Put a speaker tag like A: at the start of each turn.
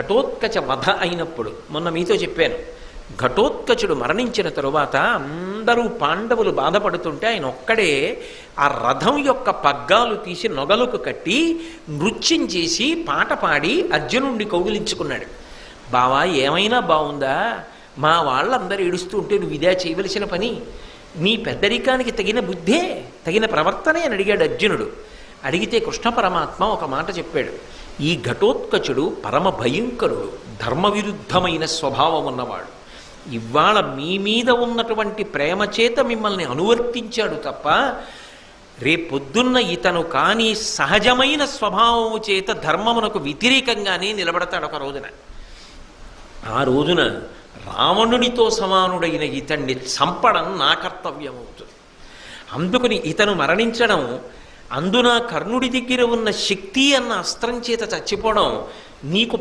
A: ఘటోత్కచ వధ అయినప్పుడు, మొన్న మీతో చెప్పాను, ఘటోత్కచుడు మరణించిన తరువాత అందరూ పాండవులు బాధపడుతుంటే ఆయన ఒక్కడే ఆ రథం యొక్క పగ్గాలు తీసి నొగలకు కట్టి నృత్యం చేసి పాట పాడి అర్జునుడిని కౌగిలించుకున్నాడు. బావా, ఏమైనా బాగుందా? మా వాళ్ళందరూ ఏడుస్తూ ఉంటే నువ్వు ఇదే చేయవలసిన పని? నీ పెద్దరికానికి తగిన బుద్ధే, తగిన ప్రవర్తనే అని అడిగాడు అర్జునుడు. అడిగితే కృష్ణ పరమాత్మ ఒక మాట చెప్పాడు. ఈ ఘటోత్కచుడు పరమ భయంకరుడు, ధర్మవిరుద్ధమైన స్వభావం ఉన్నవాడు. ఇవాళ మీ మీద ఉన్నటువంటి ప్రేమ చేత మిమ్మల్ని అనువర్తించాడు తప్ప రేపొద్దున్న ఇతను కానీ సహజమైన స్వభావము చేత ధర్మమునకు వ్యతిరేకంగానే నిలబడతాడు ఒక రోజున. ఆ రోజున రావణుడితో సమానుడైన ఇతన్ని చంపడం నా కర్తవ్యమవుతుంది. అందుకని ఇతను మరణించడం, అందున కర్ణుడి దగ్గర ఉన్న శక్తి అన్న అస్త్రం చేత చచ్చిపోవడం నీకు